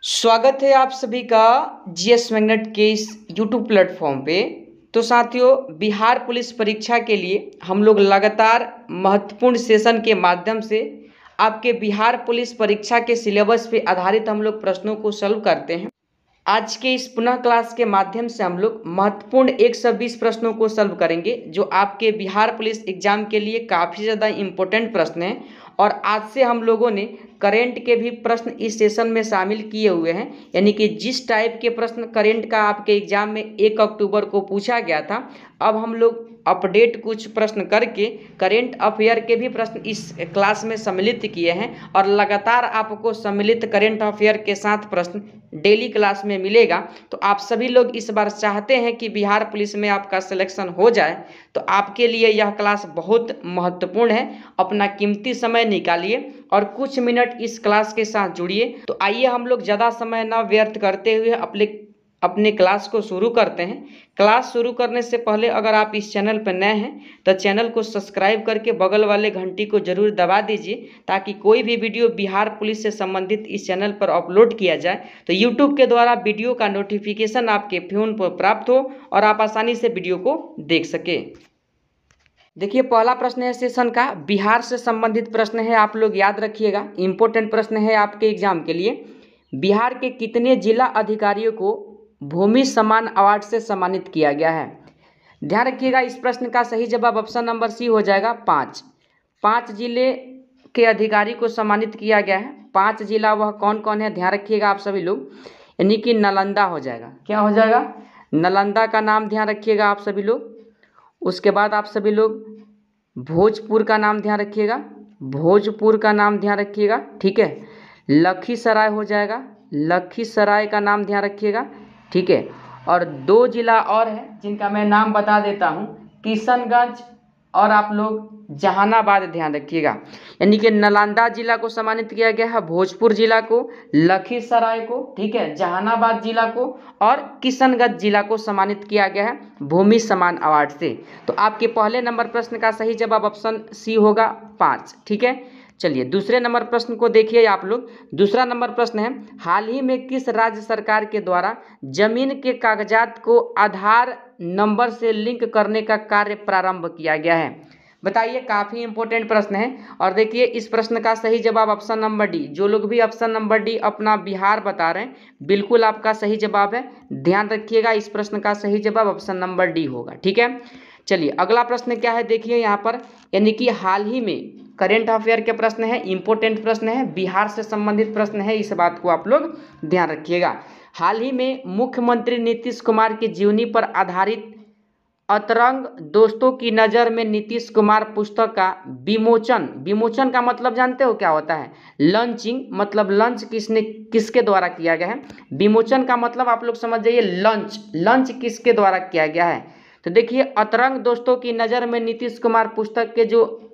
स्वागत है आप सभी का जीएस मैग्नेट के इस यूट्यूब प्लेटफॉर्म पे। तो साथियों, बिहार पुलिस परीक्षा के लिए हम लोग लगातार महत्वपूर्ण सेशन के माध्यम से आपके बिहार पुलिस परीक्षा के सिलेबस पे आधारित हम लोग प्रश्नों को सॉल्व करते हैं। आज के इस पुनः क्लास के माध्यम से हम लोग महत्वपूर्ण 120 प्रश्नों को सॉल्व करेंगे, जो आपके बिहार पुलिस एग्जाम के लिए काफ़ी ज़्यादा इम्पोर्टेंट प्रश्न हैं। और आज से हम लोगों ने करेंट के भी प्रश्न इस सेशन में शामिल किए हुए हैं, यानी कि जिस टाइप के प्रश्न करेंट का आपके एग्जाम में 1 अक्टूबर को पूछा गया था, अब हम लोग अपडेट कुछ प्रश्न करके करेंट अफेयर के भी प्रश्न इस क्लास में सम्मिलित किए हैं। और लगातार आपको सम्मिलित करेंट अफेयर के साथ प्रश्न डेली क्लास में मिलेगा। तो आप सभी लोग इस बार चाहते हैं कि बिहार पुलिस में आपका सिलेक्शन हो जाए, तो आपके लिए यह क्लास बहुत महत्वपूर्ण है। अपना कीमती समय निकालिए और कुछ मिनट इस क्लास के साथ जुड़िए। तो आइए हम लोग ज़्यादा समय ना व्यर्थ करते हुए अपने क्लास को शुरू करते हैं। क्लास शुरू करने से पहले अगर आप इस चैनल पर नए हैं तो चैनल को सब्सक्राइब करके बगल वाले घंटी को जरूर दबा दीजिए, ताकि कोई भी वीडियो बिहार पुलिस से संबंधित इस चैनल पर अपलोड किया जाए तो यूट्यूब के द्वारा वीडियो का नोटिफिकेशन आपके फोन पर प्राप्त हो और आप आसानी से वीडियो को देख सके। देखिए, पहला प्रश्न है सेशन का, बिहार से संबंधित प्रश्न है, आप लोग याद रखिएगा, इंपॉर्टेंट प्रश्न है आपके एग्जाम के लिए। बिहार के कितने जिला अधिकारियों को भूमि सम्मान अवार्ड से सम्मानित किया गया है? ध्यान रखिएगा, इस प्रश्न का सही जवाब ऑप्शन नंबर सी हो जाएगा, 5 जिले के अधिकारी को सम्मानित किया गया है। 5 जिला वह कौन कौन है, ध्यान रखिएगा आप सभी लोग, यानी कि नालंदा हो जाएगा। क्या हो जाएगा? नालंदा का नाम ध्यान रखिएगा आप सभी लोग। उसके बाद आप सभी लोग भोजपुर का नाम ध्यान रखिएगा, भोजपुर का नाम ध्यान रखिएगा, ठीक है। लखीसराय हो जाएगा, लखीसराय का नाम ध्यान रखिएगा, ठीक है। और 2 जिला और हैं जिनका मैं नाम बता देता हूँ, किशनगंज और आप लोग जहानाबाद, ध्यान रखिएगा। यानी कि नालंदा जिला को सम्मानित किया गया है, भोजपुर जिला को, लखीसराय को, ठीक है, जहानाबाद जिला को और किशनगंज जिला को सम्मानित किया गया है भूमि सम्मान अवार्ड से। तो आपके पहले नंबर प्रश्न का सही जवाब ऑप्शन सी होगा, 5, ठीक है। चलिए दूसरे नंबर प्रश्न को देखिए आप लोग। दूसरा नंबर प्रश्न है, हाल ही में किस राज्य सरकार के द्वारा जमीन के कागजात को आधार नंबर से लिंक करने का कार्य प्रारंभ किया गया है? बताइए, काफ़ी इंपॉर्टेंट प्रश्न है। और देखिए, इस प्रश्न का सही जवाब ऑप्शन नंबर डी। जो लोग भी ऑप्शन नंबर डी अपना बिहार बता रहे हैं, बिल्कुल आपका सही जवाब है। ध्यान रखिएगा, इस प्रश्न का सही जवाब ऑप्शन नंबर डी होगा, ठीक है। चलिए अगला प्रश्न क्या है, देखिए यहाँ पर, यानी कि हाल ही में करेंट अफेयर के प्रश्न है, इंपॉर्टेंट प्रश्न है, बिहार से संबंधित प्रश्न है, इस बात को आप लोग ध्यान रखिएगा। हाल ही में मुख्यमंत्री नीतीश कुमार की जीवनी पर आधारित अतरंग दोस्तों की नज़र में नीतीश कुमार पुस्तक का विमोचन का मतलब जानते हो क्या होता है? लॉन्चिंग, मतलब लंच किसके द्वारा किया गया है? विमोचन का मतलब आप लोग समझ जाइए, लंच किसके द्वारा किया गया है? तो देखिए, अतरंग दोस्तों की नज़र में नीतीश कुमार पुस्तक के जो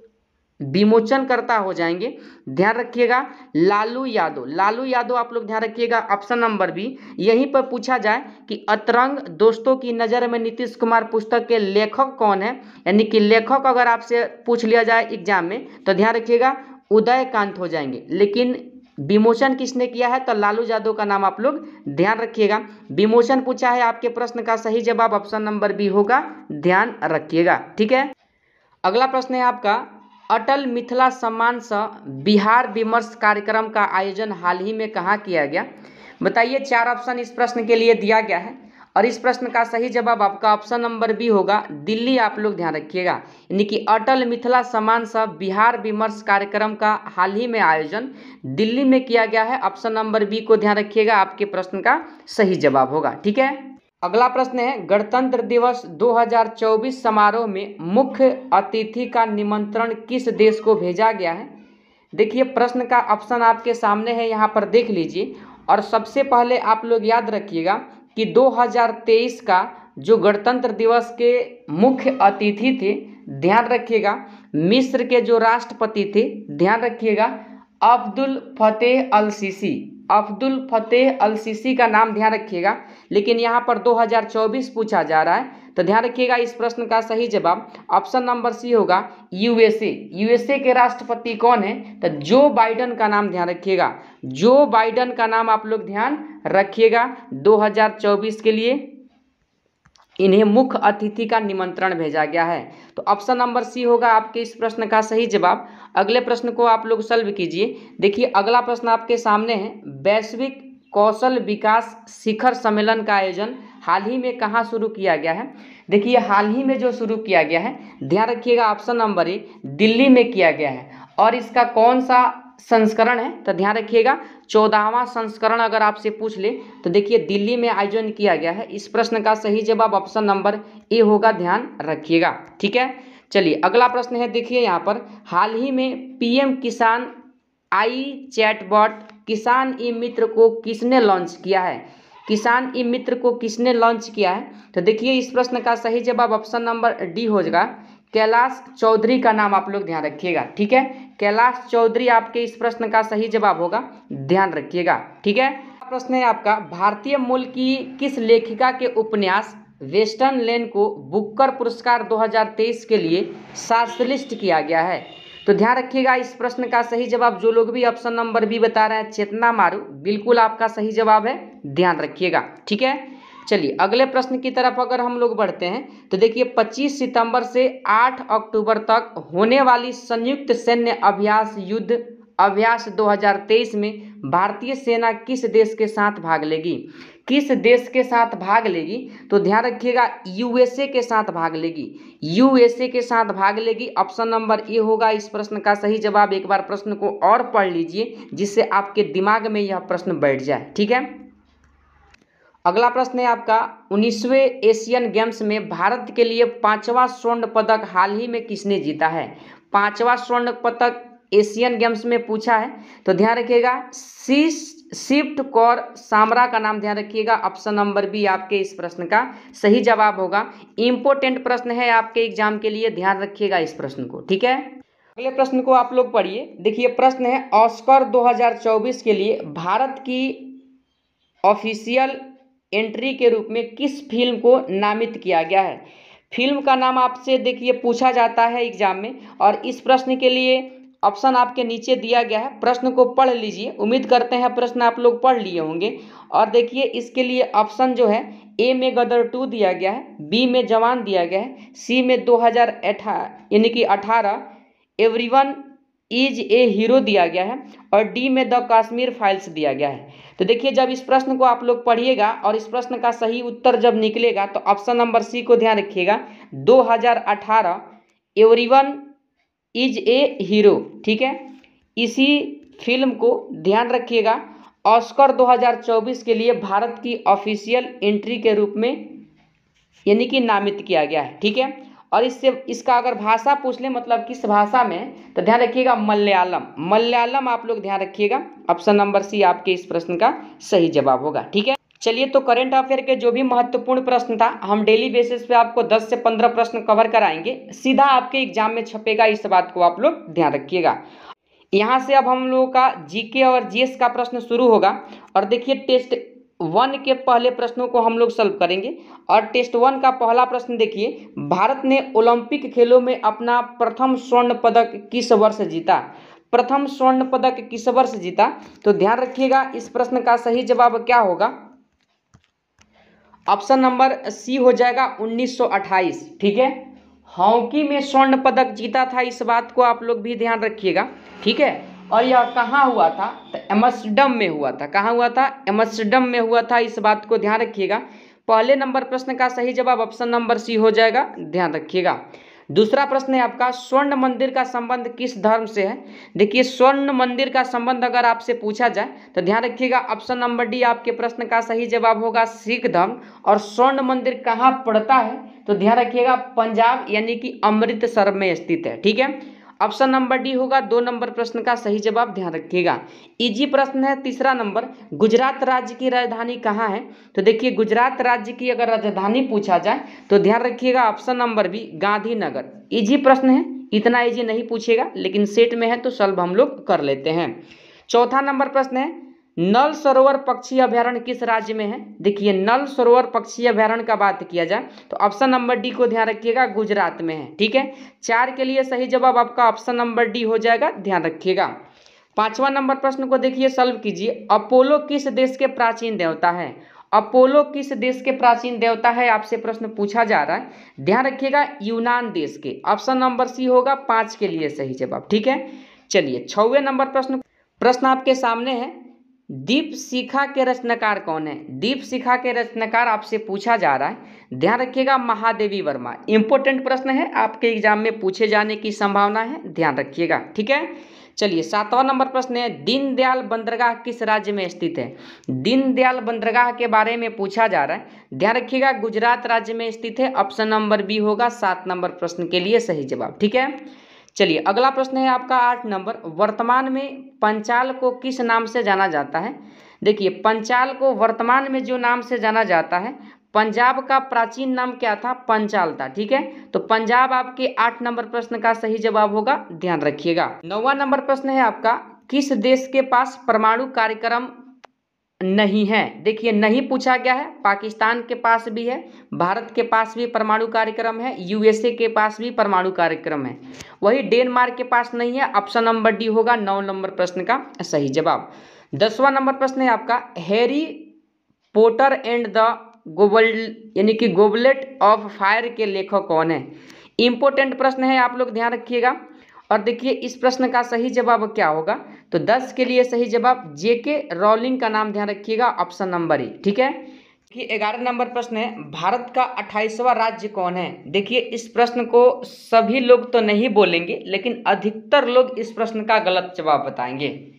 विमोचनकर्ता हो जाएंगे, ध्यान रखिएगा, लालू यादव आप लोग ध्यान रखिएगा। Option number B. यहीं पर पूछा जाए कि अतरंग दोस्तों की नज़र में नीतीश कुमार पुस्तक के लेखक कौन है, यानी कि लेखक अगर आपसे पूछ लिया जाए एग्जाम में, तो ध्यान रखिएगा उदयकांत हो जाएंगे। लेकिन विमोचन किसने किया है? तो लालू यादव का नाम आप लोग ध्यान रखिएगा। विमोचन पूछा है, आपके प्रश्न का सही जवाब ऑप्शन नंबर बी होगा, ध्यान रखिएगा, ठीक है। अगला प्रश्न है आपका, अटल मिथिला सम्मान सह बिहार विमर्श कार्यक्रम का आयोजन हाल ही में कहाँ किया गया? बताइए, 4 ऑप्शन इस प्रश्न के लिए दिया गया है और इस प्रश्न का सही जवाब आपका ऑप्शन नंबर बी होगा, दिल्ली, आप लोग ध्यान रखिएगा। यानी कि अटल मिथिला सम्मान सह बिहार विमर्श कार्यक्रम का हाल ही में आयोजन दिल्ली में किया गया है। ऑप्शन नंबर बी को ध्यान रखिएगा, आपके प्रश्न का सही जवाब होगा, ठीक है। अगला प्रश्न है, गणतंत्र दिवस 2024 समारोह में मुख्य अतिथि का निमंत्रण किस देश को भेजा गया है? देखिए, प्रश्न का ऑप्शन आपके सामने है, यहाँ पर देख लीजिए। और सबसे पहले आप लोग याद रखिएगा कि 2023 का जो गणतंत्र दिवस के मुख्य अतिथि थे, ध्यान रखिएगा, मिस्र के जो राष्ट्रपति थे, ध्यान रखिएगा, अब्दुल फतेह अल सीसी, अब्दुल फतेह अल सीसी का नाम ध्यान रखिएगा, लेकिन यहाँ पर 2024 पूछा जा रहा है, तो ध्यान रखिएगा इस प्रश्न का सही जवाब ऑप्शन नंबर सी होगा यूएसए। यूएसए के राष्ट्रपति कौन है? तो जो बाइडन का नाम ध्यान रखिएगा, जो बाइडन का नाम आप लोग ध्यान रखिएगा। 2024 के लिए इन्हें मुख्य अतिथि का निमंत्रण भेजा गया है। तो ऑप्शन नंबर सी होगा आपके इस प्रश्न का सही जवाब। अगले प्रश्न को आप लोग सॉल्व कीजिए। देखिए अगला प्रश्न आपके सामने है, वैश्विक कौशल विकास शिखर सम्मेलन का आयोजन हाल ही में कहाँ शुरू किया गया है? देखिए हाल ही में जो शुरू किया गया है, ध्यान रखिएगा ऑप्शन नंबर ए दिल्ली में किया गया है। और इसका कौन सा संस्करण है? तो ध्यान रखिएगा 14वां संस्करण अगर आपसे पूछ ले तो देखिए दिल्ली में आयोजन किया गया है। इस प्रश्न का सही जवाब ऑप्शन नंबर ए होगा, ध्यान रखिएगा। ठीक है, चलिए अगला प्रश्न है। देखिए यहाँ पर हाल ही में पीएम किसान आई चैटबॉट किसान ई मित्र को किसने लॉन्च किया है? किसान ई मित्र को किसने लॉन्च किया है? तो देखिए इस प्रश्न का सही जवाब ऑप्शन नंबर डी हो जाएगा, कैलाश चौधरी का नाम आप लोग ध्यान रखिएगा। ठीक है, कैलाश चौधरी आपके इस प्रश्न का सही जवाब होगा, ध्यान रखिएगा। ठीक है, प्रश्न है आपका, भारतीय मूल की किस लेखिका के उपन्यास वेस्टर्न लेन को बुकर पुरस्कार 2023 के लिए शॉर्टलिस्ट किया गया है? तो ध्यान रखिएगा इस प्रश्न का सही जवाब, जो लोग भी ऑप्शन नंबर बी बता रहे हैं चेतना मारू, बिल्कुल आपका सही जवाब है, ध्यान रखिएगा। ठीक है, चलिए अगले प्रश्न की तरफ अगर हम लोग बढ़ते हैं तो देखिए 25 सितंबर से 8 अक्टूबर तक होने वाली संयुक्त सैन्य अभ्यास युद्ध अभ्यास 2023 में भारतीय सेना किस देश के साथ भाग लेगी? किस देश के साथ भाग लेगी? तो ध्यान रखिएगा यूएसए के साथ भाग लेगी, यूएसए के साथ भाग लेगी। ऑप्शन नंबर ए होगा इस प्रश्न का सही जवाब। एक बार प्रश्न को और पढ़ लीजिए जिससे आपके दिमाग में यह प्रश्न बैठ जाए। ठीक है, अगला प्रश्न है आपका, 19वें एशियन गेम्स में भारत के लिए 5वां स्वर्ण पदक हाल ही में किसने जीता है? 5वां स्वर्ण पदक एशियन गेम्स में पूछा है, तो ध्यान रखिएगा शिफ्ट कौर सामरा का नाम ध्यान रखिएगा। ऑप्शन नंबर बी आपके इस प्रश्न का सही जवाब होगा। इंपॉर्टेंट प्रश्न है आपके एग्जाम के लिए, ध्यान रखिएगा इस प्रश्न को। ठीक है, अगले प्रश्न को आप लोग पढ़िए। देखिए प्रश्न है, ऑस्कर 2024 के लिए भारत की ऑफिशियल एंट्री के रूप में किस फिल्म को नामित किया गया है? फिल्म का नाम आपसे देखिए पूछा जाता है एग्जाम में, और इस प्रश्न के लिए ऑप्शन आपके नीचे दिया गया है, प्रश्न को पढ़ लीजिए। उम्मीद करते हैं प्रश्न आप लोग पढ़ लिए होंगे। और देखिए इसके लिए ऑप्शन जो है, ए में गदर 2 दिया गया है, बी में जवान दिया गया है, सी में 2018 यानी कि 18 एवरीवन इज ए हीरो दिया गया है, और डी में द कश्मीर फाइल्स दिया गया है। तो देखिए जब इस प्रश्न को आप लोग पढ़िएगा और इस प्रश्न का सही उत्तर जब निकलेगा तो ऑप्शन नंबर सी को ध्यान रखिएगा, 2018 एवरीवन इज ए हीरो। ठीक है, इसी फिल्म को ध्यान रखिएगा ऑस्कर 2024 के लिए भारत की ऑफिशियल एंट्री के रूप में यानी कि नामित किया गया है। ठीक है, और इससे इसका अगर भाषा पूछ ले मतलब किस भाषा में, तो ध्यान रखिएगा मलयालम। मलयालम आप लोग ध्यान रखिएगा, ऑप्शन नंबर सी आपके इस प्रश्न का सही जवाब होगा। ठीक है, चलिए तो करंट अफेयर के जो भी महत्वपूर्ण प्रश्न था हम डेली बेसिस पे आपको 10 से 15 प्रश्न कवर कराएंगे, सीधा आपके एग्जाम में छपेगा, इस बात को आप लोग ध्यान रखिएगा। यहाँ से अब हम लोगों का जीके और जीएस का प्रश्न शुरू होगा। और देखिए टेस्ट 1 के पहले प्रश्नों को हम लोग सॉल्व करेंगे। और टेस्ट 1 का पहला प्रश्न देखिए, भारत ने ओलंपिक खेलों में अपना प्रथम स्वर्ण पदक किस वर्ष जीता? प्रथम स्वर्ण पदक किस वर्ष जीता? तो ध्यान रखिएगा इस प्रश्न का सही जवाब क्या होगा, ऑप्शन नंबर सी हो जाएगा 1928। ठीक है, हॉकी में स्वर्ण पदक जीता था, इस बात को आप लोग भी ध्यान रखिएगा। ठीक है, और यह कहाँ हुआ था? तो एम्स्टर्डम में हुआ था। कहाँ हुआ था? एम्स्टर्डम में हुआ था, इस बात को ध्यान रखिएगा। पहले नंबर प्रश्न का सही जवाब ऑप्शन नंबर सी हो जाएगा, ध्यान रखिएगा। दूसरा प्रश्न है आपका, स्वर्ण मंदिर का संबंध किस धर्म से है? देखिए स्वर्ण मंदिर का संबंध अगर आपसे पूछा जाए तो ध्यान रखिएगा ऑप्शन नंबर डी आपके प्रश्न का सही जवाब होगा, सिख धर्म। और स्वर्ण मंदिर कहाँ पड़ता है? तो ध्यान रखिएगा पंजाब यानी कि अमृतसर में स्थित है। ठीक है, ऑप्शन नंबर डी होगा 2 नंबर प्रश्न का सही जवाब, ध्यान रखिएगा। इजी प्रश्न है तीसरा नंबर, गुजरात राज्य की राजधानी कहाँ है? तो देखिए गुजरात राज्य की अगर राजधानी पूछा जाए तो ध्यान रखिएगा option number B Gandhinagar. Easy प्रश्न है, इतना इजी नहीं पूछेगा लेकिन सेट में है तो सॉल्व हम लोग कर लेते हैं। चौथा नंबर प्रश्न है, नल सरोवर पक्षी अभयारण्य किस राज्य में है? देखिए नल सरोवर पक्षी अभयारण्य का बात किया जाए तो ऑप्शन नंबर डी को ध्यान रखिएगा, गुजरात में है। ठीक है, 4 के लिए सही जवाब आपका ऑप्शन नंबर डी हो जाएगा, ध्यान रखिएगा। 5वां नंबर प्रश्न को देखिए, सॉल्व कीजिए। अपोलो किस देश के प्राचीन देवता है? अपोलो किस देश के प्राचीन देवता है, आपसे प्रश्न पूछा जा रहा है, ध्यान रखिएगा, यूनान देश के। ऑप्शन नंबर सी होगा 5 के लिए सही जवाब। ठीक है, चलिए 6वें नंबर प्रश्न आपके सामने है, दीपशिखा के रचनाकार कौन है? दीपशिखा के रचनाकार आपसे पूछा जा रहा है, ध्यान रखिएगा, महादेवी वर्मा। इंपॉर्टेंट प्रश्न है, आपके एग्जाम में पूछे जाने की संभावना है, ध्यान रखिएगा। ठीक है, चलिए 7वां नंबर प्रश्न है, दीनदयाल बंदरगाह किस राज्य में स्थित है? दीनदयाल बंदरगाह के बारे में पूछा जा रहा है, ध्यान रखिएगा, गुजरात राज्य में स्थित है। ऑप्शन नंबर बी होगा 7 नंबर प्रश्न के लिए सही जवाब। ठीक है, चलिए अगला प्रश्न है आपका 8 नंबर, वर्तमान में पंचाल को किस नाम से जाना जाता है? देखिए पंचाल को वर्तमान में जो नाम से जाना जाता है, पंजाब का प्राचीन नाम क्या था? पंचाल था। ठीक है, तो पंजाब आपके 8 नंबर प्रश्न का सही जवाब होगा, ध्यान रखिएगा। 9वां नंबर प्रश्न है आपका, किस देश के पास परमाणु कार्यक्रम नहीं है? देखिए नहीं पूछा गया है, पाकिस्तान के पास भी है, भारत के पास भी परमाणु कार्यक्रम है, यूएसए के पास भी परमाणु कार्यक्रम है, वही डेनमार्क के पास नहीं है। ऑप्शन नंबर डी होगा 9 नंबर प्रश्न का सही जवाब। 10वां नंबर प्रश्न है आपका, हैरी पॉटर एंड द यानी कि गोबलेट ऑफ फायर के लेखक कौन है? इंपॉर्टेंट प्रश्न है, आप लोग ध्यान रखिएगा। और देखिए इस प्रश्न का सही जवाब क्या होगा, तो 10 के लिए सही जवाब जेके रॉलिंग का नाम ध्यान रखिएगा, ऑप्शन नंबर ए। ठीक है, कि 11 नंबर प्रश्न है, भारत का 28वां राज्य कौन है? देखिए इस प्रश्न को सभी लोग तो नहीं बोलेंगे, लेकिन अधिकतर लोग इस प्रश्न का गलत जवाब बताएंगे।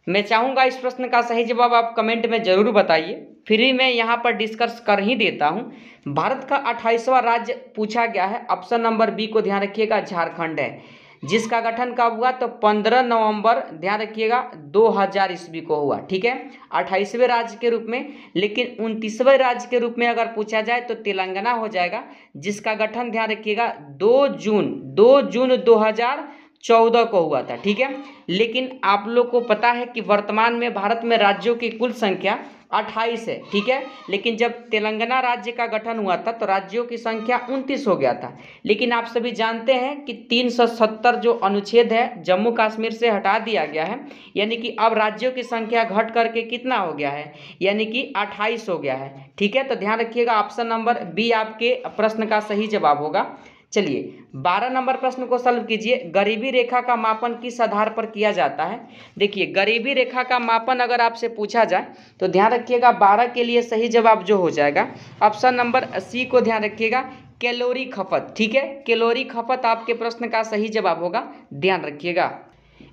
मैं चाहूँगा इस प्रश्न का सही जवाब आप कमेंट में जरूर बताइए, फ्री में यहाँ पर डिस्कस कर ही देता हूँ। भारत का 28वां राज्य पूछा गया है, ऑप्शन नंबर बी को ध्यान रखिएगा, झारखंड है, जिसका गठन कब हुआ? तो 15 नवंबर ध्यान रखिएगा 2000 ईस्वी को हुआ। ठीक है, 28वें राज्य के रूप में, लेकिन 29वें राज्य के रूप में अगर पूछा जाए तो तेलंगाना हो जाएगा, जिसका गठन ध्यान रखिएगा 2 जून 2014 को हुआ था। ठीक है, लेकिन आप लोग को पता है कि वर्तमान में भारत में राज्यों की कुल संख्या 28 है। ठीक है, लेकिन जब तेलंगाना राज्य का गठन हुआ था तो राज्यों की संख्या 29 हो गया था। लेकिन आप सभी जानते हैं कि 370 जो अनुच्छेद है जम्मू कश्मीर से हटा दिया गया है, यानी कि अब राज्यों की संख्या घट करके कितना हो गया है? यानी कि 28 हो गया है। ठीक है, तो ध्यान रखिएगा, ऑप्शन नंबर बी आपके प्रश्न का सही जवाब होगा। चलिए 12 नंबर प्रश्न को सॉल्व कीजिए, गरीबी रेखा का मापन किस आधार पर किया जाता है? देखिए गरीबी रेखा का मापन अगर आपसे पूछा जाए तो ध्यान रखिएगा 12 के लिए सही जवाब जो हो जाएगा, ऑप्शन नंबर सी को ध्यान रखिएगा, कैलोरी खपत। ठीक है, कैलोरी खपत आपके प्रश्न का सही जवाब होगा, ध्यान रखिएगा।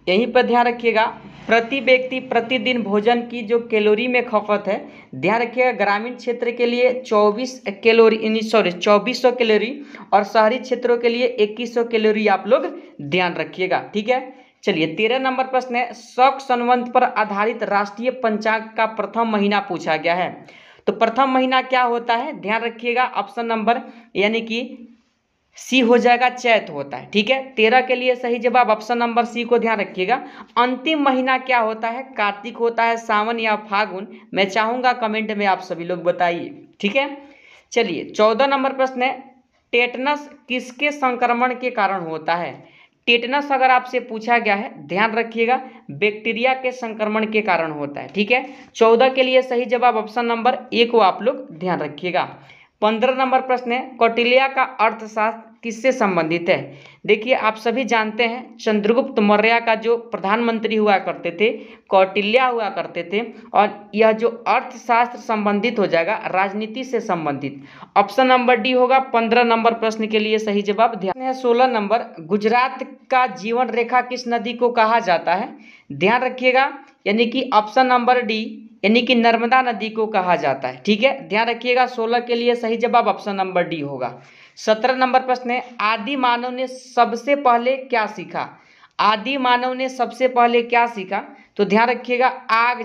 यहीं पर ध्यान रखिएगा, प्रति व्यक्ति प्रतिदिन भोजन की जो कैलोरी में खपत है, ध्यान रखिएगा ग्रामीण क्षेत्र के लिए 2400 कैलोरी और शहरी क्षेत्रों के लिए 2100 कैलोरी आप लोग ध्यान रखिएगा। ठीक है, चलिए 13 नंबर प्रश्न है, शक संवत पर आधारित राष्ट्रीय पंचांग का प्रथम महीना पूछा गया है, तो प्रथम महीना क्या होता है? ध्यान रखिएगा ऑप्शन नंबर यानी कि सी हो जाएगा, चैत होता है। ठीक है, 13 के लिए सही जवाब ऑप्शन नंबर सी को ध्यान रखिएगा। अंतिम महीना क्या होता है? कार्तिक होता है, सावन या फागुन? मैं चाहूंगा कमेंट में आप सभी लोग बताइए। ठीक है, चलिए 14 नंबर प्रश्न है, टेटनस किसके संक्रमण के कारण होता है? टेटनस अगर आपसे पूछा गया है, ध्यान रखिएगा बैक्टीरिया के संक्रमण के कारण होता है। ठीक है, 14 के लिए सही जवाब ऑप्शन नंबर ए को आप लोग ध्यान रखिएगा। 15 नंबर प्रश्न है, कौटिल्य का अर्थशास्त्र किससे संबंधित है? देखिए आप सभी जानते हैं चंद्रगुप्त मौर्य का जो प्रधानमंत्री हुआ करते थे कौटिल्य हुआ करते थे, और यह जो अर्थशास्त्र संबंधित हो जाएगा राजनीति से संबंधित। ऑप्शन नंबर डी होगा 15 नंबर प्रश्न के लिए सही जवाब। ध्यान है 16 नंबर, गुजरात का जीवन रेखा किस नदी को कहा जाता है? ध्यान रखिएगा यानी कि ऑप्शन नंबर डी यानी कि नर्मदा नदी को कहा जाता है। ठीक है, ध्यान रखिएगा 16 के लिए सही जवाब ऑप्शन नंबर डी होगा। 17 नंबर प्रश्न है, आदि मानव ने सबसे पहले क्या सीखा? आदि मानव ने सबसे पहले क्या सीखा? तो ध्यान रखिएगा आग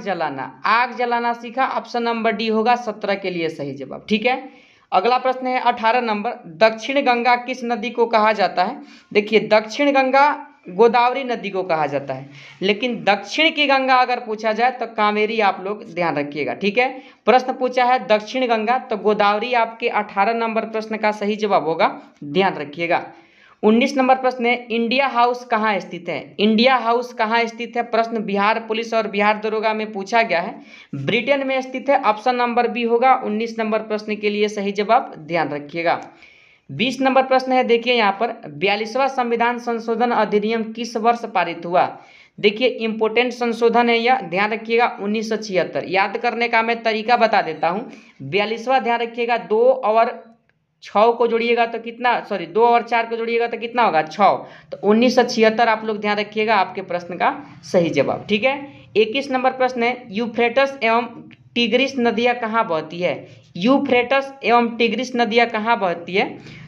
जलाना सीखा, ऑप्शन नंबर डी होगा 17 के लिए सही जवाब। ठीक है, अगला प्रश्न है 18 नंबर, दक्षिण गंगा किस नदी को कहा जाता है? देखिए दक्षिण गंगा गोदावरी नदी को कहा जाता है। लेकिन दक्षिण की गंगा अगर पूछा जाए तो कावेरी आप लोग ध्यान रखिएगा। ठीक है, प्रश्न पूछा है दक्षिण गंगा तो गोदावरी आपके 18 नंबर प्रश्न का सही जवाब होगा, ध्यान रखिएगा। 19 नंबर प्रश्न है इंडिया हाउस कहाँ स्थित है। इंडिया हाउस कहाँ स्थित है, प्रश्न बिहार पुलिस और बिहार दरोगा में पूछा गया है। ब्रिटेन में स्थित है, ऑप्शन नंबर बी होगा 19 नंबर प्रश्न के लिए सही जवाब, ध्यान रखिएगा। 20 नंबर प्रश्न है, देखिए यहाँ पर 42वां संविधान संशोधन अधिनियम किस वर्ष पारित हुआ। देखिए इंपोर्टेंट संशोधन है यह, ध्यान रखिएगा 1976। याद करने का मैं तरीका बता देता हूँ। 42वां ध्यान रखिएगा, 2 और 6 को जोड़िएगा तो कितना, सॉरी 2 और 4 को जोड़िएगा तो कितना होगा 6, तो 1976 आप लोग ध्यान रखिएगा आपके प्रश्न का सही जवाब। ठीक है, 21 नंबर प्रश्न है यूफ्रेटस एवं टिग्रिस नदियाँ कहाँ बहती है। यूफ्रेटस एवं टिग्रिस नदियाँ कहाँ बहती है,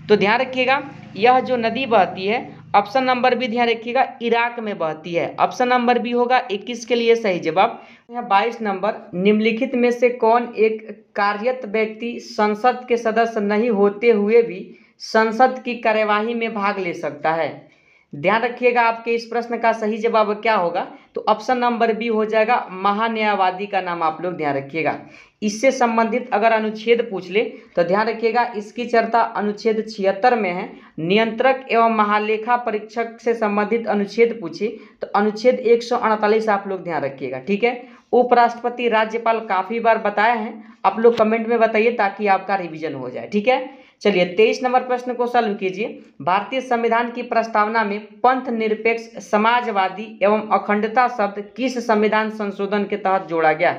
तो ध्यान रखिएगा यह जो नदी बहती है, ऑप्शन नंबर बी ध्यान रखिएगा इराक में बहती है। ऑप्शन नंबर बी होगा 21 के लिए सही जवाब। 22 नंबर, निम्नलिखित में से कौन एक कार्यरत व्यक्ति संसद के सदस्य नहीं होते हुए भी संसद की कार्यवाही में भाग ले सकता है। ध्यान रखिएगा आपके इस प्रश्न का सही जवाब क्या होगा, तो ऑप्शन नंबर बी हो जाएगा महान्यायवादी का नाम आप लोग ध्यान रखिएगा। इससे संबंधित अगर अनुच्छेद पूछ ले तो ध्यान रखिएगा इसकी चर्चा अनुच्छेद 76 में है। नियंत्रक एवं महालेखा परीक्षक से संबंधित अनुच्छेद पूछे तो अनुच्छेद 148 आप लोग ध्यान रखिएगा। ठीक है, उपराष्ट्रपति राज्यपाल काफ़ी बार बताए हैं, आप लोग कमेंट में बताइए ताकि आपका रिवीजन हो जाए। ठीक है, चलिए 23 नंबर प्रश्न को सॉल्व कीजिए। भारतीय संविधान की प्रस्तावना में पंथ निरपेक्ष, समाजवादी एवं अखंडता शब्द किस संविधान संशोधन के तहत जोड़ा गया।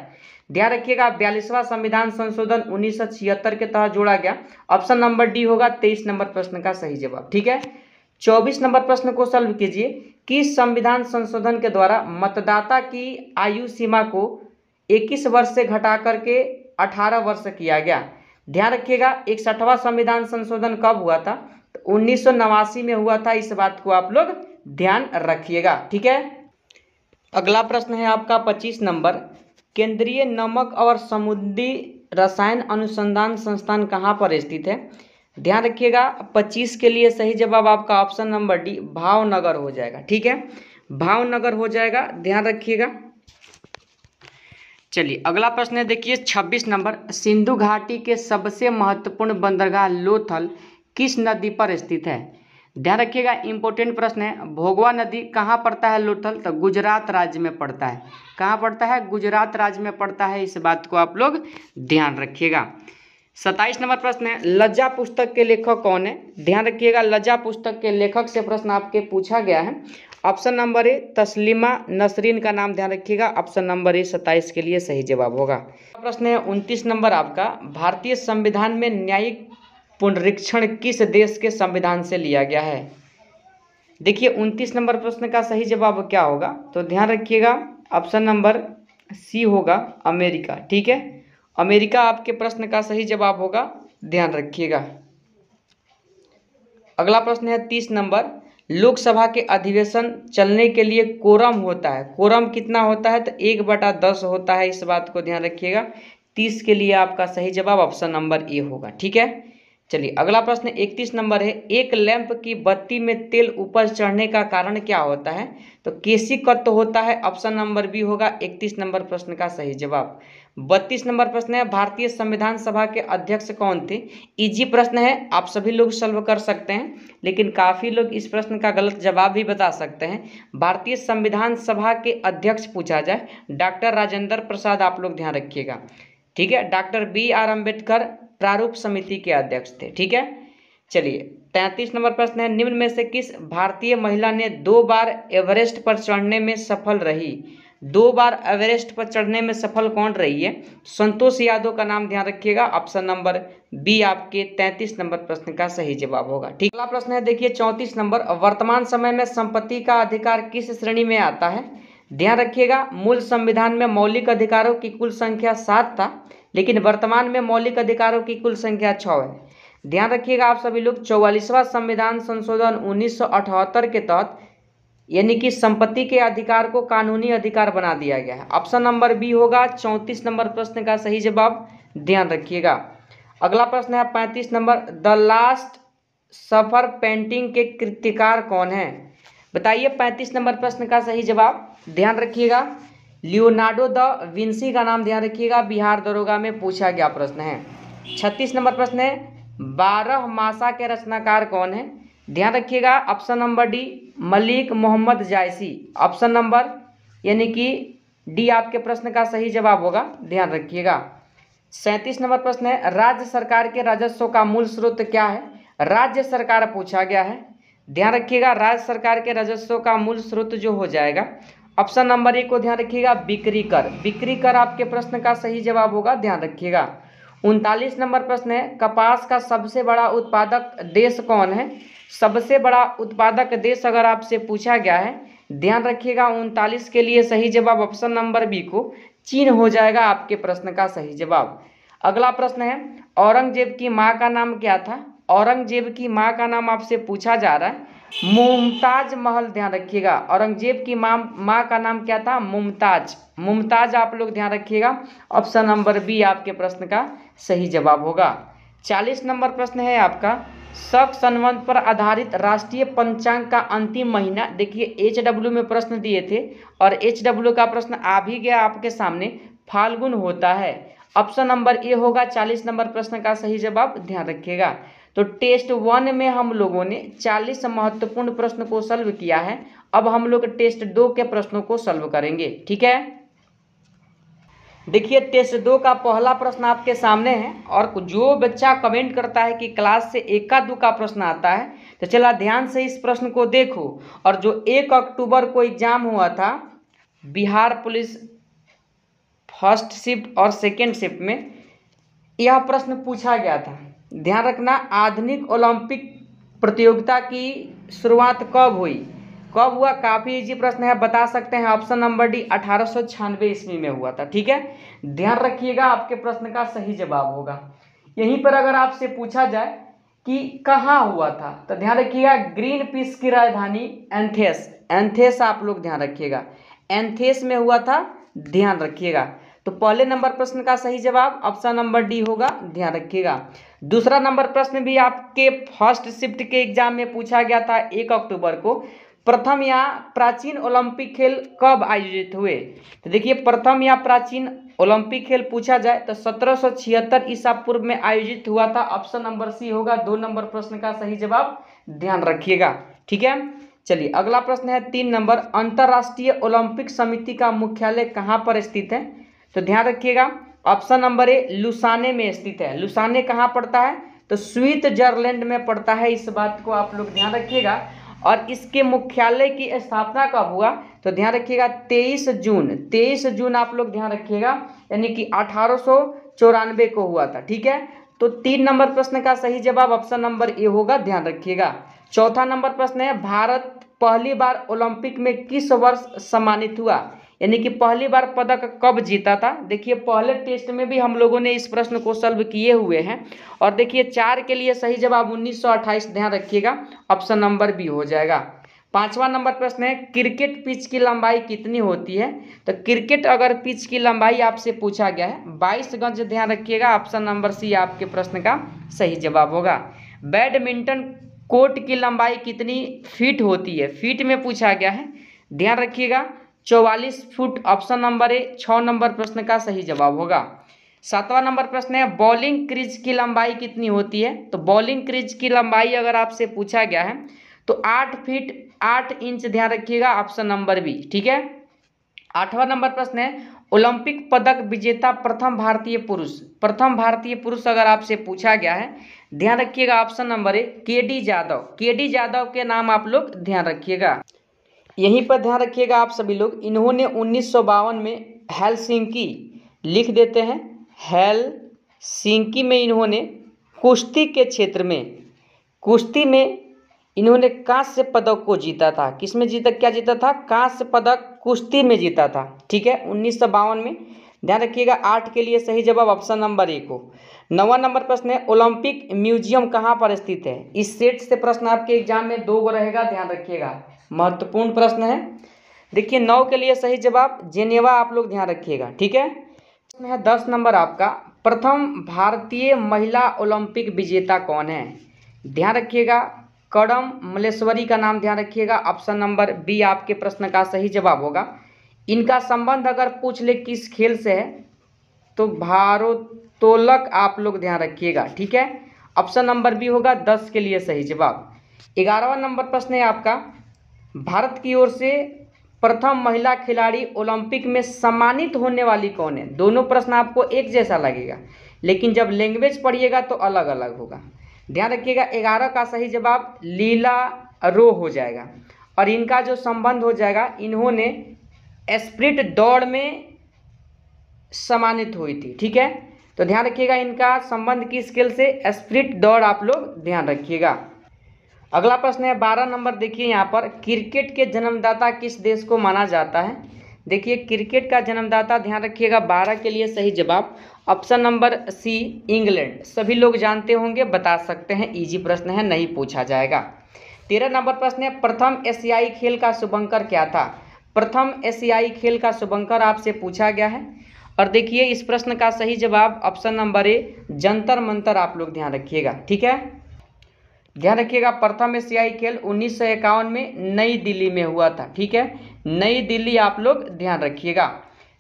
ध्यान रखिएगा 42वां संविधान संशोधन 1976 के तहत जोड़ा गया। ऑप्शन नंबर डी होगा 23 नंबर प्रश्न का सही जवाब। ठीक है, 24 नंबर प्रश्न को सॉल्व कीजिए। किस संविधान संशोधन के द्वारा मतदाता की आयु सीमा को 21 वर्ष से घटा करके 18 वर्ष किया गया। ध्यान रखिएगा 61वां संविधान संशोधन कब हुआ था, तो 1989 में हुआ था, इस बात को आप लोग ध्यान रखिएगा। ठीक है, अगला प्रश्न है आपका 25 नंबर, केंद्रीय नमक और समुद्री रसायन अनुसंधान संस्थान कहाँ पर स्थित है। ध्यान रखिएगा 25 के लिए सही जवाब आपका ऑप्शन नंबर डी भावनगर हो जाएगा। ठीक है, भावनगर हो जाएगा, ध्यान रखिएगा। चलिए अगला प्रश्न है, देखिए 26 नंबर, सिंधु घाटी के सबसे महत्वपूर्ण बंदरगाह लोथल किस नदी पर स्थित है। ध्यान रखिएगा इंपॉर्टेंट प्रश्न है। भोगवा नदी कहाँ पड़ता है लोथल, तो गुजरात राज्य में पड़ता है। कहाँ पड़ता है, गुजरात राज्य में पड़ता है, इस बात को आप लोग ध्यान रखिएगा। 27 नंबर प्रश्न है, लज्जा पुस्तक के लेखक कौन है। ध्यान रखिएगा लज्जा पुस्तक के लेखक से प्रश्न आपके पूछा गया है। ऑप्शन नंबर ए तस्लीमा नसरीन का नाम ध्यान रखिएगा। ऑप्शन नंबर ए 27 के लिए सही जवाब होगा। प्रश्न है 29 नंबर आपका, भारतीय संविधान में न्यायिक पुनरीक्षण किस देश के संविधान से लिया गया है। देखिए 29 नंबर प्रश्न का सही जवाब क्या होगा, तो ध्यान रखिएगा ऑप्शन नंबर सी होगा अमेरिका। ठीक है, अमेरिका आपके प्रश्न का सही जवाब होगा, ध्यान रखिएगा। अगला प्रश्न है 30 नंबर, लोकसभा के अधिवेशन चलने के लिए कोरम होता है। कोरम कितना होता है, तो 1/10 होता है, इस बात को ध्यान रखिएगा। 30 के लिए आपका सही जवाब ऑप्शन नंबर ए होगा। ठीक है, चलिए अगला प्रश्न 31 नंबर है, एक लैंप की बत्ती में तेल ऊपर चढ़ने का कारण क्या होता है, तो केशिकत्व होता है। ऑप्शन नंबर बी होगा 31 नंबर प्रश्न का सही जवाब। 32 नंबर प्रश्न है, भारतीय संविधान सभा के अध्यक्ष कौन थे। इजी प्रश्न है, आप सभी लोग सॉल्व कर सकते हैं, लेकिन काफ़ी लोग इस प्रश्न का गलत जवाब भी बता सकते हैं। भारतीय संविधान सभा के अध्यक्ष पूछा जाए, डॉक्टर राजेंद्र प्रसाद आप लोग ध्यान रखिएगा। ठीक है, डॉक्टर BR अम्बेडकर प्रारूप समिति के अध्यक्ष थे। ठीक है, चलिए 33 नंबर प्रश्न है, निम्न में से किस भारतीय महिला ने 2 बार एवरेस्ट पर चढ़ने में सफल रही। 2 बार एवरेस्ट पर चढ़ने में सफल कौन रही है, संतोष यादव का नाम ध्यान रखिएगा। ऑप्शन नंबर बी आपके 33 नंबर प्रश्न का सही जवाब होगा। ठीक, अगला प्रश्न है देखिए 34 नंबर, वर्तमान समय में संपत्ति का अधिकार किस श्रेणी में आता है। ध्यान रखिएगा मूल संविधान में मौलिक अधिकारों की कुल संख्या 7 था, लेकिन वर्तमान में मौलिक अधिकारों की कुल संख्या 6 है। ध्यान रखिएगा आप सभी लोग 44वां संविधान संशोधन 1978 के तहत यानी कि संपत्ति के अधिकार को कानूनी अधिकार बना दिया गया है। ऑप्शन नंबर बी होगा 34 नंबर प्रश्न का सही जवाब, ध्यान रखिएगा। अगला प्रश्न है 35 number, the last suffer painting के कृतिकार कौन है। बताइए 35 नंबर प्रश्न का सही जवाब, ध्यान रखिएगा। लियोनार्डो द विंसी का नाम ध्यान रखिएगा, बिहार दरोगा में पूछा गया प्रश्न है। 36 नंबर प्रश्न है 12 मासा के रचनाकार कौन है? ध्यान रखिएगा, option number D Malik Muhammad Jayasi, option number यानी कि डी आपके प्रश्न का सही जवाब होगा, ध्यान रखिएगा। 37 नंबर प्रश्न है राज्य सरकार के राजस्व का मूल स्रोत क्या है? राज्य सरकार पूछा गया है, ध्यान रखिएगा। राज्य सरकार के राजस्व का मूल स्रोत जो हो जाएगा, ऑप्शन नंबर ए को ध्यान रखिएगा, बिक्री कर। बिक्री कर आपके प्रश्न का सही जवाब होगा, ध्यान रखिएगा। 39 नंबर प्रश्न है कपास का सबसे बड़ा उत्पादक देश कौन है? सबसे बड़ा उत्पादक देश अगर आपसे पूछा गया है, ध्यान रखिएगा 39 के लिए सही जवाब ऑप्शन नंबर बी को चीन हो जाएगा आपके प्रश्न का सही जवाब। अगला प्रश्न है औरंगजेब की माँ का नाम क्या था? औरंगजेब की माँ का नाम आपसे पूछा जा रहा है, मुमताज महल, ध्यान रखिएगा। औरंगजेब की माँ का नाम क्या था? मुमताज। मुमताज आप लोग ध्यान रखिएगा, ऑप्शन नंबर बी आपके प्रश्न का सही जवाब होगा। 40 नंबर प्रश्न है आपका शक संवत पर आधारित राष्ट्रीय पंचांग का अंतिम महीना। देखिए HW में प्रश्न दिए थे और HW का प्रश्न आ भी गया आपके सामने, फाल्गुन होता है, ऑप्शन नंबर ए होगा 40 नंबर प्रश्न का सही जवाब, ध्यान रखिएगा। तो टेस्ट 1 में हम लोगों ने 40 महत्वपूर्ण प्रश्न को सॉल्व किया है, अब हम लोग टेस्ट 2 के प्रश्नों को सॉल्व करेंगे, ठीक है। देखिए टेस्ट 2 का पहला प्रश्न आपके सामने है और जो बच्चा कमेंट करता है कि क्लास से एका दुका प्रश्न आता है, तो चला ध्यान से इस प्रश्न को देखो। और जो 1 अक्टूबर को एग्जाम हुआ था बिहार पुलिस फर्स्ट शिफ्ट और सेकेंड शिफ्ट में, यह प्रश्न पूछा गया था। ध्यान रखना, आधुनिक ओलंपिक प्रतियोगिता की शुरुआत कब हुई? कब हुआ? काफ़ी इजी प्रश्न है, बता सकते हैं, ऑप्शन नंबर डी 1896 ईस्वी में हुआ था, ठीक है। ध्यान रखिएगा आपके प्रश्न का सही जवाब होगा। यहीं पर अगर आपसे पूछा जाए कि कहाँ हुआ था, तो ध्यान रखिएगा ग्रीन पीस की राजधानी एथेंस, एथेंस आप लोग ध्यान रखिएगा, एथेंस में हुआ था, ध्यान रखिएगा। तो पहले नंबर प्रश्न का सही जवाब ऑप्शन नंबर डी होगा, ध्यान रखिएगा। दूसरा नंबर प्रश्न भी आपके फर्स्ट शिफ्ट के एग्जाम में पूछा गया था 1 अक्टूबर को, प्रथम या प्राचीन ओलंपिक खेल कब आयोजित हुए? तो देखिए प्रथम या प्राचीन ओलंपिक खेल पूछा जाए तो 1776 ईसा पूर्व में आयोजित हुआ था, ऑप्शन नंबर सी होगा 2 नंबर प्रश्न का सही जवाब, ध्यान रखिएगा, ठीक है। चलिए अगला प्रश्न है 3 नंबर, अंतर्राष्ट्रीय ओलंपिक समिति का मुख्यालय कहाँ पर स्थित है? तो ध्यान रखिएगा ऑप्शन नंबर ए लुसाने में स्थित है। लुसाने कहाँ पड़ता है? तो स्विट्जरलैंड में पड़ता है, इस बात को आप लोग ध्यान रखिएगा। और इसके मुख्यालय की स्थापना कब हुआ? तो ध्यान रखिएगा 23 जून आप लोग ध्यान रखिएगा, यानी कि 1894 को हुआ था, ठीक है। तो 3 नंबर प्रश्न का सही जवाब ऑप्शन नंबर ए होगा, ध्यान रखिएगा। चौथा नंबर प्रश्न है भारत पहली बार ओलंपिक में किस वर्ष सम्मानित हुआ? यानी कि पहली बार पदक कब जीता था? देखिए पहले टेस्ट में भी हम लोगों ने इस प्रश्न को सॉल्व किए हुए हैं। और देखिए 4 के लिए सही जवाब 1928, ध्यान रखिएगा, ऑप्शन नंबर बी हो जाएगा। 5वां नंबर प्रश्न है क्रिकेट पिच की लंबाई कितनी होती है? तो क्रिकेट अगर पिच की लंबाई आपसे पूछा गया है 22 गज, ध्यान रखिएगा, ऑप्शन नंबर सी आपके प्रश्न का सही जवाब होगा। बैडमिंटन कोर्ट की लंबाई कितनी फीट होती है? फीट में पूछा गया है, ध्यान रखिएगा 44 फुट, ऑप्शन नंबर ए 6 नंबर प्रश्न का सही जवाब होगा। 7वां नंबर प्रश्न है बॉलिंग क्रीज की लंबाई कितनी होती है? तो बॉलिंग क्रीज की लंबाई अगर आपसे पूछा गया है तो 8 फीट 8 इंच, ध्यान रखिएगा, ऑप्शन नंबर बी, ठीक है। 8वां नंबर प्रश्न है ओलंपिक पदक विजेता प्रथम भारतीय पुरुष अगर आपसे पूछा गया है, ध्यान रखिएगा, option number A KD Jadhav के नाम आप लोग ध्यान रखिएगा। यहीं पर ध्यान रखिएगा आप सभी लोग, इन्होंने 1952 में हेलसिंकी, लिख देते हैं हेलसिंकी में इन्होंने कुश्ती के क्षेत्र में, कुश्ती में इन्होंने कांस्य पदक को जीता था। किसमें जीता, क्या जीता था? कांस्य पदक कुश्ती में जीता था, ठीक है, 1952 में, ध्यान रखिएगा। 8 के लिए सही जवाब ऑप्शन नंबर ए को। 9वां नंबर प्रश्न है ओलंपिक म्यूजियम कहाँ पर स्थित है? इस सेट से प्रश्न आपके एग्जाम में 2 गो रहेगा, ध्यान रखिएगा, महत्वपूर्ण प्रश्न है। देखिए 9 के लिए सही जवाब जेनेवा आप लोग ध्यान रखिएगा, ठीक है। प्रश्न है 10 नंबर आपका, प्रथम भारतीय महिला ओलंपिक विजेता कौन है? ध्यान रखिएगा कडम मल्लेश्वरी का नाम ध्यान रखिएगा। ऑप्शन नंबर बी आपके प्रश्न का सही जवाब होगा। इनका संबंध अगर पूछ ले किस खेल से है तो भारोत्तोलक आप लोग ध्यान रखिएगा, ठीक है। ऑप्शन नंबर बी होगा 10 के लिए सही जवाब। 11वां नंबर प्रश्न है आपका, भारत की ओर से प्रथम महिला खिलाड़ी ओलंपिक में सम्मानित होने वाली कौन है। दोनों प्रश्न आपको एक जैसा लगेगा, लेकिन जब लैंग्वेज पढ़िएगा तो अलग अलग होगा। ध्यान रखिएगा 11 का सही जवाब लीला रो हो जाएगा। और इनका जो संबंध हो जाएगा, इन्होंने स्प्रिंट दौड़ में सम्मानित हुई थी, ठीक है। तो ध्यान रखिएगा इनका संबंध किस खेल से, स्प्रिंट दौड़ आप लोग ध्यान रखिएगा। अगला प्रश्न है 12 नंबर, देखिए यहाँ पर क्रिकेट के जन्मदाता किस देश को माना जाता है। देखिए क्रिकेट का जन्मदाता ध्यान रखिएगा 12 के लिए सही जवाब ऑप्शन नंबर सी इंग्लैंड। सभी लोग जानते होंगे, बता सकते हैं, इजी प्रश्न है, नहीं पूछा जाएगा। 13 नंबर प्रश्न है, प्रथम एशियाई खेल का शुभंकर क्या था। प्रथम एशियाई खेल का शुभंकर आपसे पूछा गया है। और देखिए इस प्रश्न का सही जवाब ऑप्शन नंबर ए जंतर मंतर आप लोग ध्यान रखिएगा, ठीक है। ध्यान रखिएगा प्रथम एशियाई खेल 1951 में नई दिल्ली में हुआ था, ठीक है। नई दिल्ली आप लोग ध्यान रखिएगा।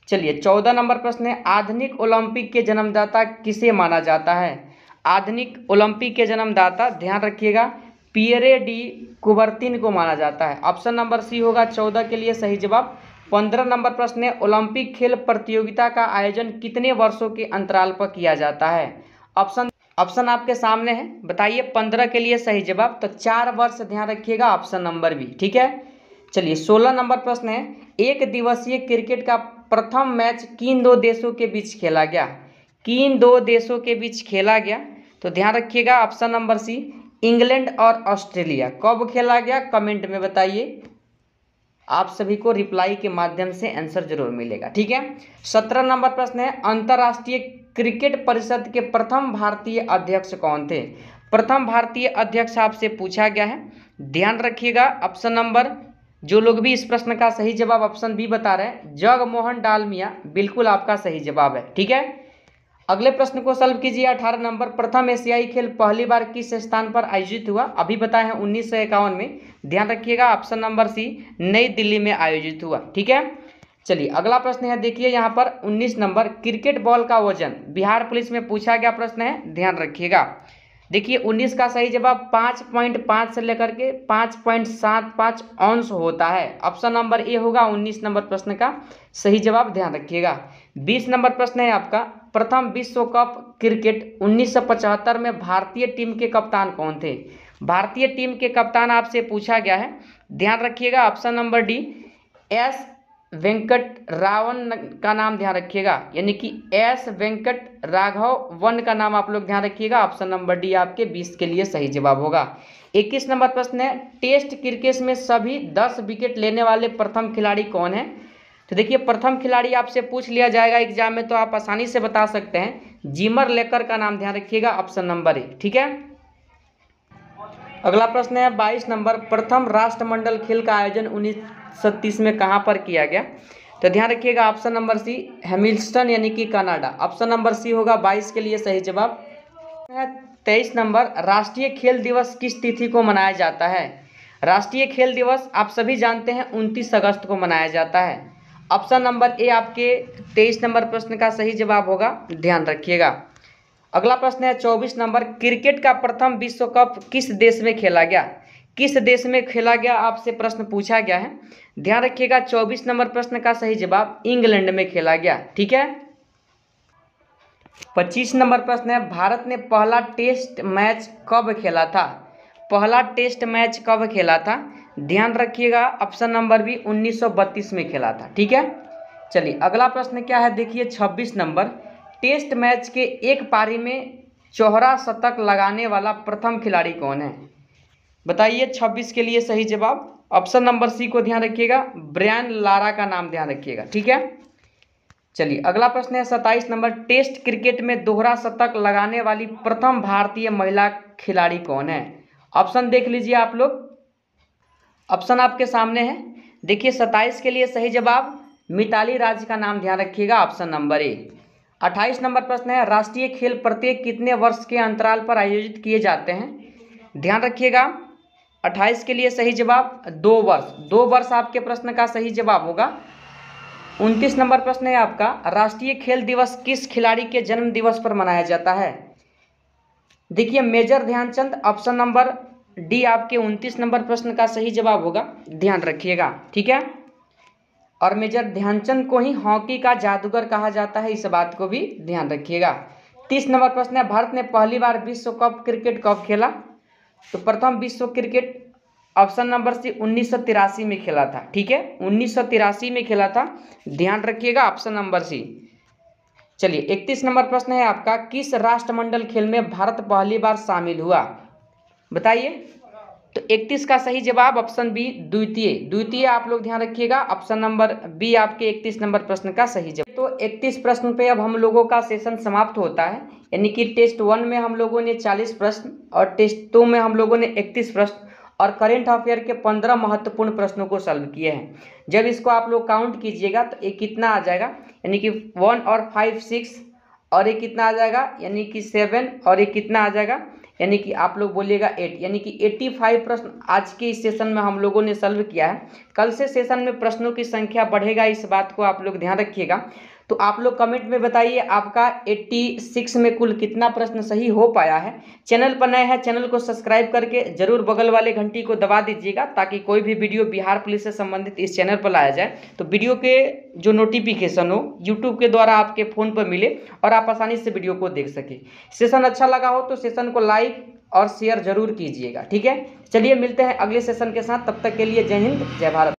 चलिए 14 नंबर प्रश्न है, आधुनिक ओलंपिक के जन्मदाता किसे माना जाता है। आधुनिक ओलंपिक के जन्मदाता ध्यान रखिएगा पियरे डी कुबर्तिन को माना जाता है। ऑप्शन नंबर सी होगा 14 के लिए सही जवाब। 15 नंबर प्रश्न है, ओलंपिक खेल प्रतियोगिता का आयोजन कितने वर्षों के अंतराल पर किया जाता है। ऑप्शन आपके सामने है, बताइए 15 के लिए सही जवाब। तो 4 वर्ष ध्यान रखिएगा, ऑप्शन नंबर बी, ठीक है। चलिए 16 नंबर प्रश्न है, एक दिवसीय क्रिकेट का प्रथम मैच किन दो देशों के बीच खेला गया। किन दो देशों के बीच खेला गया, तो ध्यान रखिएगा ऑप्शन नंबर सी इंग्लैंड और ऑस्ट्रेलिया। कब खेला गया कमेंट में बताइए, आप सभी को रिप्लाई के माध्यम से आंसर जरूर मिलेगा, ठीक है। 17 नंबर प्रश्न है, अंतर्राष्ट्रीय क्रिकेट परिषद के प्रथम भारतीय अध्यक्ष कौन थे। प्रथम भारतीय अध्यक्ष आपसे पूछा गया है, ध्यान रखिएगा ऑप्शन नंबर, जो लोग भी इस प्रश्न का सही जवाब ऑप्शन बी बता रहे हैं, जगमोहन डालमिया, बिल्कुल आपका सही जवाब है, ठीक है। अगले प्रश्न को सॉल्व कीजिए। 18 नंबर, प्रथम एशियाई खेल पहली बार किस स्थान पर आयोजित हुआ। अभी बताए हैं 1951 में, ध्यान रखिएगा ऑप्शन नंबर सी नई दिल्ली में आयोजित हुआ, ठीक है। चलिए अगला प्रश्न है, देखिए यहाँ पर 19 नंबर, क्रिकेट बॉल का वजन बिहार पुलिस में पूछा गया प्रश्न है, ध्यान रखिएगा। देखिए 19 का सही जवाब 5.5 से लेकर के 5.75 औंस होता है। ऑप्शन नंबर ए होगा 19 नंबर प्रश्न का सही जवाब, ध्यान रखिएगा। 20 नंबर प्रश्न है आपका, प्रथम विश्व कप क्रिकेट 1975 में भारतीय टीम के कप्तान कौन थे। भारतीय टीम के कप्तान आपसे पूछा गया है, ध्यान रखिएगा option number D S Venkataraman का नाम ध्यान रखिएगा, यानी कि एस वेंकट राघव वन का नाम आप लोग ध्यान रखिएगा। ऑप्शन नंबर डी आपके 20 के लिए सही जवाब होगा। 21 नंबर प्रश्न है, टेस्ट क्रिकेट में सभी 10 विकेट लेने वाले प्रथम खिलाड़ी कौन है। तो देखिए प्रथम खिलाड़ी आपसे पूछ लिया जाएगा एग्जाम में, तो आप आसानी से बता सकते हैं, जिमर लेकर का नाम ध्यान रखिएगा, ऑप्शन नंबर ए, ठीक है। अगला प्रश्न है 22 नंबर, प्रथम राष्ट्रमंडल खेल का आयोजन 1930 में कहाँ पर किया गया। तो ध्यान रखिएगा ऑप्शन नंबर सी हैमिल्टन यानी कि कनाडा। ऑप्शन नंबर सी होगा 22 के लिए सही जवाब। 23 नंबर, राष्ट्रीय खेल दिवस किस तिथि को मनाया जाता है। राष्ट्रीय खेल दिवस आप सभी जानते हैं 29 अगस्त को मनाया जाता है। ऑप्शन नंबर ए आपके 23 नंबर प्रश्न का सही जवाब होगा, ध्यान रखिएगा। अगला प्रश्न है 24 नंबर, क्रिकेट का प्रथम विश्व कप किस देश में खेला गया। किस देश में खेला गया आपसे प्रश्न पूछा गया है, ध्यान रखिएगा 24 नंबर प्रश्न का सही जवाब इंग्लैंड में खेला गया, ठीक है। 25 नंबर प्रश्न है, भारत ने पहला टेस्ट मैच कब खेला था। पहला टेस्ट मैच कब खेला था, ध्यान रखिएगा ऑप्शन नंबर बी 1932 में खेला था, ठीक है। चलिए अगला प्रश्न क्या है, देखिए 26 नंबर, टेस्ट मैच के एक पारी में चौहरा शतक लगाने वाला प्रथम खिलाड़ी कौन है। बताइए 26 के लिए सही जवाब ऑप्शन नंबर सी को ध्यान रखिएगा, ब्रायन लारा का नाम ध्यान रखिएगा, ठीक है। चलिए अगला प्रश्न है 27 नंबर, टेस्ट क्रिकेट में दोहरा शतक लगाने वाली प्रथम भारतीय महिला खिलाड़ी कौन है। ऑप्शन देख लीजिए आप लोग, ऑप्शन आपके सामने है। देखिए 27 के लिए सही जवाब मिताली राज का नाम ध्यान रखिएगा, ऑप्शन नंबर ए। 28 नंबर प्रश्न है, राष्ट्रीय खेल प्रत्येक कितने वर्ष के अंतराल पर आयोजित किए जाते हैं। ध्यान रखिएगा 28 के लिए सही जवाब 2 वर्ष। 2 वर्ष आपके प्रश्न का सही जवाब होगा। 29 नंबर प्रश्न है आपका, राष्ट्रीय खेल दिवस किस खिलाड़ी के जन्म दिवस पर मनाया जाता है? देखिए major Dhyanchand, option number D आपके 29 नंबर प्रश्न का सही जवाब होगा, ध्यान रखिएगा, ठीक है। और मेजर ध्यानचंद को ही हॉकी का जादूगर कहा जाता है, इस बात को भी ध्यान रखिएगा। 30 नंबर प्रश्न है, भारत ने पहली बार विश्व कप क्रिकेट कब खेला? तो प्रथम विश्व क्रिकेट ऑप्शन नंबर सी 1983 में खेला था, ठीक है, 1983 में खेला था, ध्यान रखिएगा, ऑप्शन नंबर सी। चलिए 31 नंबर प्रश्न है आपका, किस राष्ट्रमंडल खेल में भारत पहली बार शामिल हुआ? बताइए। तो 31 का सही जवाब ऑप्शन बी द्वितीय आप लोग ध्यान रखिएगा, ऑप्शन नंबर बी आपके 31 नंबर प्रश्न का सही जवाब। तो 31 प्रश्न पे अब हम लोगों का सेशन समाप्त होता है, यानी कि टेस्ट 1 में हम लोगों ने 40 प्रश्न और टेस्ट 2 में हम लोगों ने 31 प्रश्न और करेंट अफेयर के 15 महत्वपूर्ण प्रश्नों को सॉल्व किए हैं। जब इसको आप लोग काउंट कीजिएगा तो ये कितना आ जाएगा, यानी कि 1 और 5 6 और ये कितना आ जाएगा, यानी कि 7 और ये कितना आ जाएगा, यानी कि आप लोग बोलिएगा 8, यानी कि 85 प्रश्न आज के इस सेशन में हम लोगों ने सॉल्व किया है। कल से सेशन में प्रश्नों की संख्या बढ़ेगा, इस बात को आप लोग ध्यान रखिएगा। तो आप लोग कमेंट में बताइए आपका 86 में कुल कितना प्रश्न सही हो पाया है। चैनल पर नए हैं, चैनल को सब्सक्राइब करके जरूर बगल वाले घंटी को दबा दीजिएगा, ताकि कोई भी वीडियो बिहार पुलिस से संबंधित इस चैनल पर लाया जाए तो वीडियो के जो नोटिफिकेशन हो यूट्यूब के द्वारा आपके फ़ोन पर मिले और आप आसानी से वीडियो को देख सके। सेशन अच्छा लगा हो तो सेशन को लाइक और शेयर जरूर कीजिएगा, ठीक है। चलिए मिलते हैं अगले सेशन के साथ, तब तक के लिए जय हिंद जय भारत।